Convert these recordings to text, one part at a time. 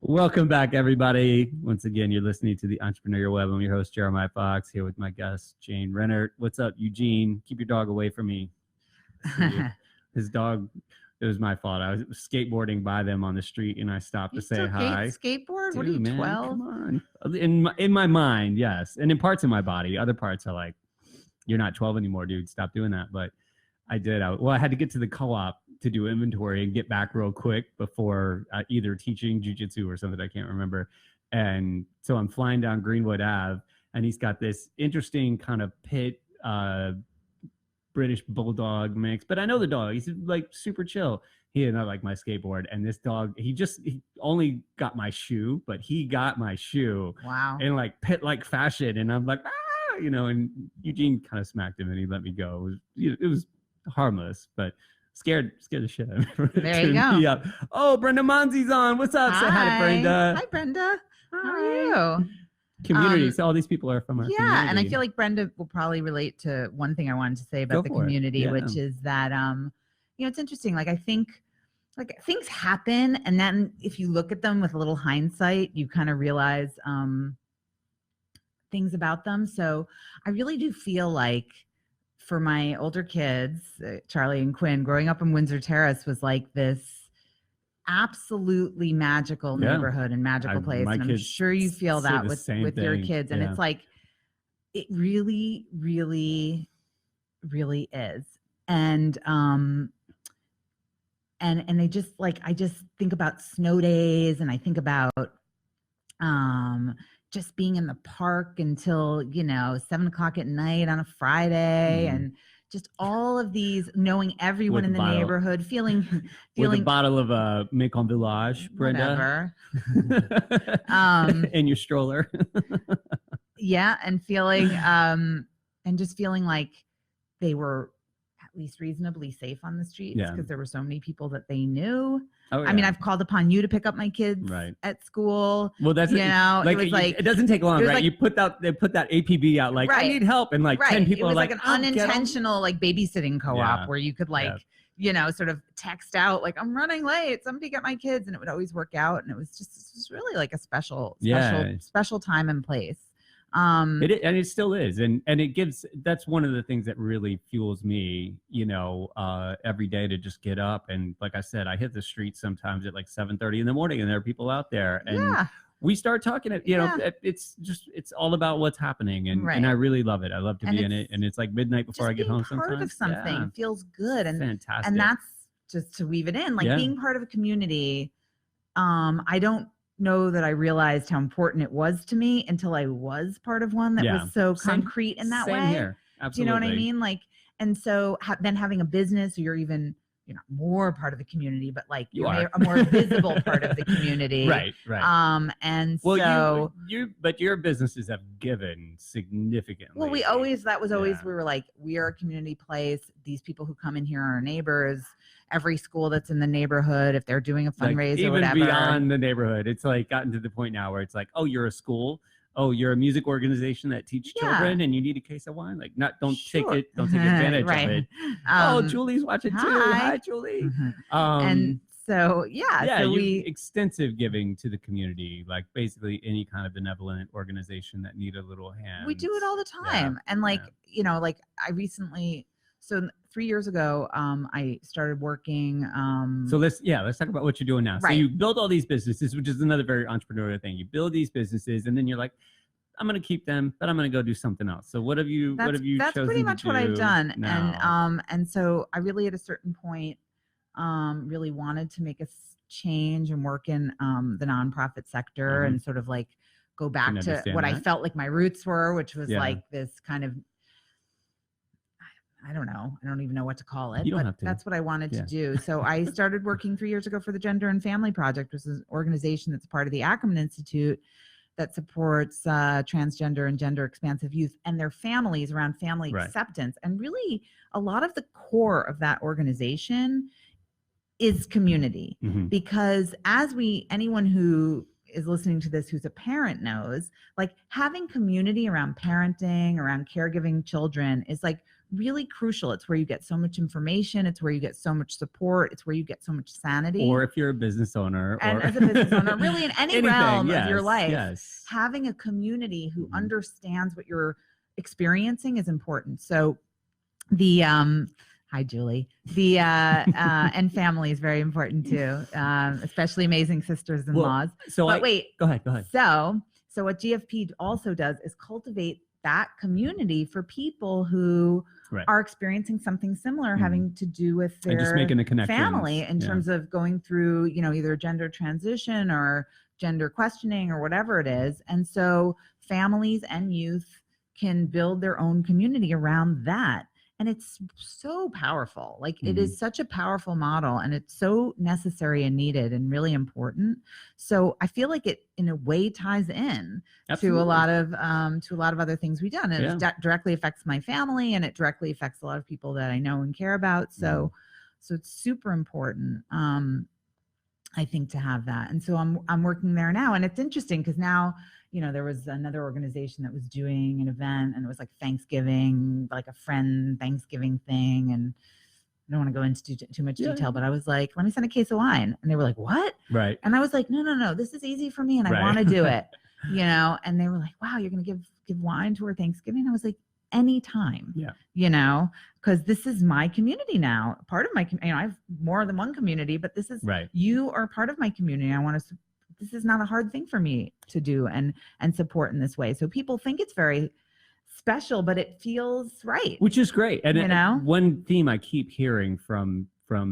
Welcome back, everybody. Once again, you're listening to the Entrepreneurial Web. I'm your host, Jeremiah Fox, here with my guest, Jane Rennert. What's up, Eugene? Keep your dog away from me. His dog, it was my fault. I was skateboarding by them on the street, and I stopped to say hi. Skateboard? Dude, what are you, man, 12? Come on. In my mind, yes. And in parts of my body. Other parts are like, you're not 12 anymore, dude. Stop doing that. But I did. I had to get to the co-op to do inventory and get back real quick before either teaching jiu-jitsu or something. I can't remember. And so I'm flying down Greenwood Ave, and he's got this interesting kind of pit British bulldog mix. But I know the dog. He's like super chill. He did not like my skateboard. And this dog, he only got my shoe, but he got my shoe. Wow. In like pit-like fashion. And I'm like, and Eugene kind of smacked him and he let me go. It was harmless, but scared the shit out of me. There you go. Yeah. Oh, Brenda Monzi's on. What's up? Say hi to Brenda. Hi, Brenda. How are you? Community. So all these people are from our community. And I feel like Brenda will probably relate to one thing I wanted to say about the community, which is that it's interesting. Like I think like things happen, and then if you look at them with a little hindsight, you kind of realize things about them. So I really do feel like for my older kids, Charlie and Quinn, growing up in Windsor Terrace was like this absolutely magical neighborhood and magical place. And I'm sure you feel that with your kids. And it's like, it really, really, really is. And they just like, I just think about snow days, and I think about just being in the park until 7:00 at night on a Friday, and just all of these, knowing everyone in the neighborhood, feeling with a bottle of Macon Village, Brenda, and your stroller. Yeah, and feeling and just feeling like they were at least reasonably safe on the streets because there were so many people that they knew. Oh, yeah. I mean, I've called upon you to pick up my kids at school. Well, that's it doesn't take long, right? You put that APB out, like I need help, and like 10 people are like an unintentional like babysitting co-op where you could sort of text out like, I'm running late, somebody get my kids, and it would always work out. And it was really like a special time and place. It still is, and it gives. That's one of the things that really fuels me, every day to just get up, and like I said, I hit the streets sometimes at like 7:30 in the morning, and there are people out there, and we start talking. It's all about what's happening, and I really love it. I love to be in it, and it's like midnight before I get home. Sometimes part of something feels good, and fantastic, and that's just to weave it in, like being part of a community. I don't know that I realized how important it was to me until I was part of one that was so concrete in that way. Here. Absolutely. Do you know what I mean? Like, and so then having a business, you're not more part of the community, but like you're a more visible part of the community. Right. And so but your businesses have given significantly. Well, we were like, we are a community place. These people who come in here are our neighbors. Every school that's in the neighborhood, if they're doing a fundraiser or whatever. Even beyond the neighborhood, it's like gotten to the point now where it's like, oh, you're a school. Oh, you're a music organization that teaches children, and you need a case of wine. Like, don't take advantage of it. Julie's watching too. Hi, Julie. And so, extensive giving to the community, like basically any kind of benevolent organization that need a little hand. We do it all the time. And I recently, so 3 years ago, I started working. So let's talk about what you're doing now. Right. So you build all these businesses, which is another very entrepreneurial thing. You build these businesses, and then you're like, I'm going to keep them, but I'm going to go do something else. So what have you chosen That's pretty much what I've done. Now? And so I really, at a certain point, really wanted to make a change and work in the nonprofit sector and sort of like go back to what I felt like my roots were, which was like this kind of, I don't know. I don't even know what to call it. You don't have to. That's what I wanted to do. So I started working 3 years ago for the Gender and Family Project, which is an organization that's part of the Ackerman Institute that supports transgender and gender expansive youth and their families around family acceptance. And really, a lot of the core of that organization is community, because anyone who is listening to this who's a parent knows, like having community around parenting, around caregiving children is like really crucial. It's where you get so much information. It's where you get so much support. It's where you get so much sanity. Or if you're a business owner, and or as a business owner, really in any realm of your life, yes. having a community who understands what you're experiencing is important. So the hi Julie, the and family is very important too, especially amazing sisters-in-laws. Wait, go ahead. So what GFP also does is cultivate that community for people who are experiencing something similar, having to do with their just making a connection, family in terms of going through, either gender transition or gender questioning or whatever it is. And so families and youth can build their own community around that. And it's so powerful. Like it is such a powerful model, and it's so necessary and needed and really important. So I feel like it in a way ties in to a lot of other things we've done. And it directly affects my family, and it directly affects a lot of people that I know and care about. So it's super important, I think, to have that. And so I'm working there now, and it's interesting because now, there was another organization that was doing an event, and it was like Thanksgiving, like a friend Thanksgiving thing. And I don't want to go into too much detail, but I was like, let me send a case of wine. And they were like, what? Right. And I was like, no, this is easy for me, and I want to do it, and they were like, wow, you're going to give wine to our Thanksgiving? I was like, anytime, because this is my community now, part of my, I have more than one community, but this is, you are part of my community. I want to, this is not a hard thing for me to do and support in this way. So people think it's very special, but it feels right. Which is great. And one theme I keep hearing from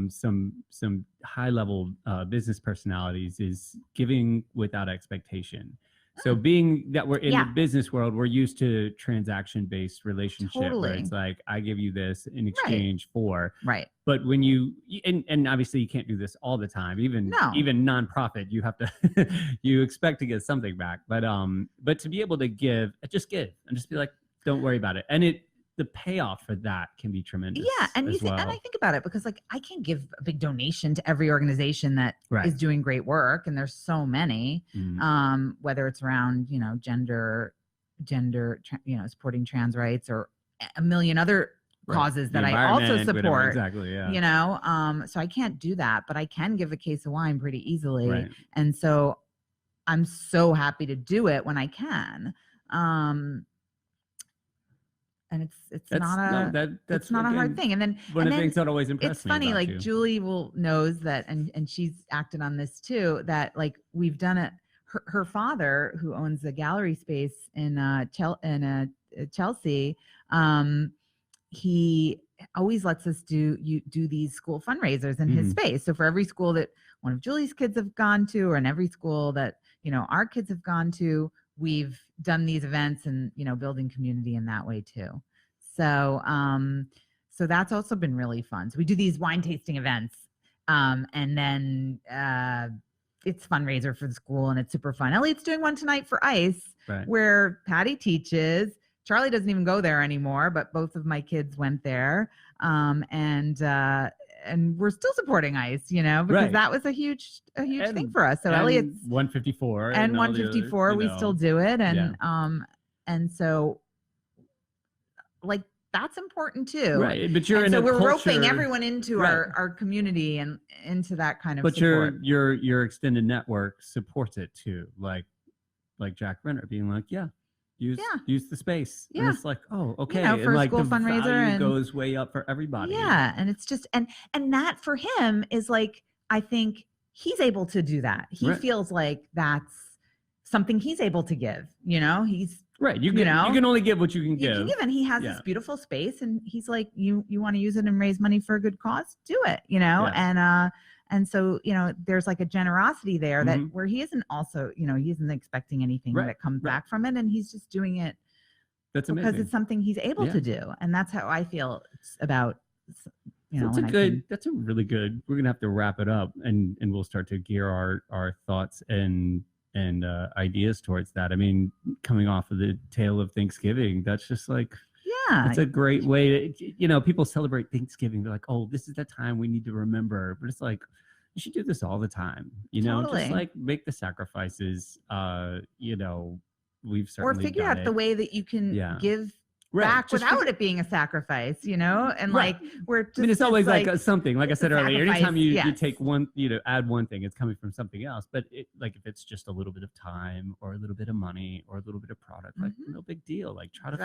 some high level business personalities is giving without expectation. So being that we're in the business world, we're used to transaction-based relationship where it's like, I give you this in exchange for. Right. But when you, and obviously you can't do this all the time, even nonprofit, you have to, you expect to get something back. But to be able to give and just be like, don't worry about it. And the payoff for that can be tremendous. Yeah. And and I think about it because like, I can't give a big donation to every organization that is doing great work. And there's so many, whether it's around, gender, supporting trans rights or a million other causes that I also support. Whatever, exactly. Yeah. So I can't do that, but I can give a case of wine pretty easily. Right. And so I'm so happy to do it when I can. And it's not a hard thing. And then one of the things that always impressed me. It's funny, like Julie knows that, and she's acted on this too, that like we've done it. Her father, who owns a gallery space in Chelsea, he always lets us do these school fundraisers in his space. So for every school that one of Julie's kids have gone to, or in every school that our kids have gone to, we've done these events and, building community in that way too. So, so that's also been really fun. So we do these wine tasting events, and then, it's fundraiser for the school, and it's super fun. Elliot's doing one tonight for ICE, where Patty teaches. Charlie doesn't even go there anymore, but both of my kids went there. And we're still supporting ICE, because that was a huge thing for us. So Elliot's 154 and 154, we still do it. And, and so like, that's important too. Right. But you're we're roping everyone into our community and into that kind of support. But your extended network supports it too. Like Jack Rennert being like, use the space. Yeah. And it's like, oh, okay. For a school fundraiser, value goes way up for everybody. Yeah. And it's just, and that for him is like, I think he's able to do that. He feels like that's something he's able to give, he's right. You can only give what you can give. And he has this beautiful space, and he's like, you want to use it and raise money for a good cause? Do it, And so, there's like a generosity there that where he isn't also, he isn't expecting anything that comes back from it. And he's just doing it because it's something he's able to do. And that's how I feel about, that's a really good, we're going to have to wrap it up and we'll start to gear our thoughts and ideas towards that. I mean, coming off of the tail of Thanksgiving, that's just like, it's a great way to, people celebrate Thanksgiving. They're like, oh, this is the time we need to remember. But it's like, you should do this all the time, just like make the sacrifices, we've certainly or figure out the way that you can give back without it being a sacrifice, and like we're just, it's always like something, like I said earlier, anytime you take one, add one thing, it's coming from something else. But like if it's just a little bit of time or a little bit of money or a little bit of product, like no big deal. Like try to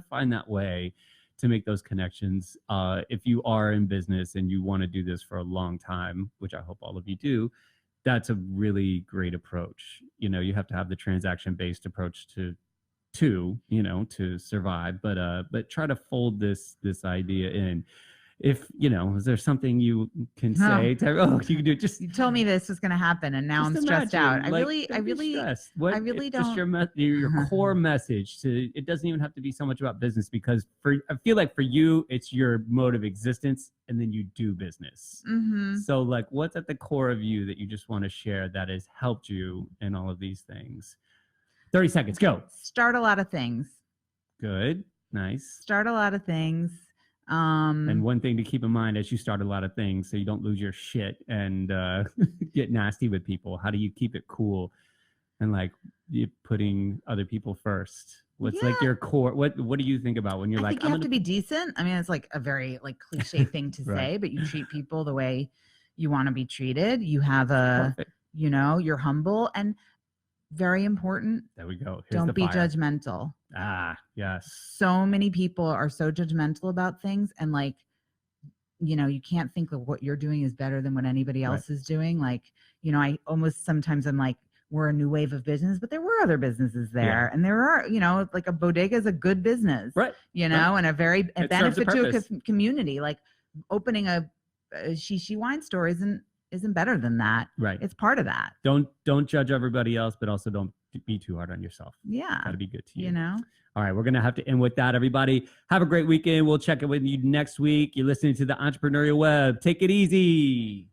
find that way to make those connections. If you are in business and you want to do this for a long time, which I hope all of you do, that's a really great approach. You have to have the transaction-based approach to survive, but try to fold this idea in. If is there something you can say you can do it? Just you told me this was going to happen and now I'm stressed out. I really don't. Your core message it doesn't even have to be so much about business, because I feel like for you it's your mode of existence and then you do business. So like what's at the core of you that you just want to share that has helped you in all of these things? 30 seconds, go. Start a lot of things. Good. Nice. Start a lot of things. And one thing to keep in mind as you start a lot of things, so you don't lose your shit and get nasty with people. How do you keep it cool and like you putting other people first? What's like your core? What do you think about when you're I think you have to be decent. I mean, it's like a very like cliche thing to say, but you treat people the way you want to be treated. You have you're humble and very important. There we go. Don't be judgmental. Yes. So many people are so judgmental about things, and like, you can't think of what you're doing is better than what anybody else is doing. Like, I almost sometimes I'm like, we're a new wave of business, but there were other businesses there, and there are, like a bodega is a good business, right? And a very benefit to a community. Like opening a shishi wine store isn't better than that. Right. It's part of that. Don't judge everybody else, but also don't be too hard on yourself. Yeah. Gotta be good to you. All right. We're going to have to end with that, everybody. Have a great weekend. We'll check in with you next week. You're listening to the Entrepreneurial Web. Take it easy.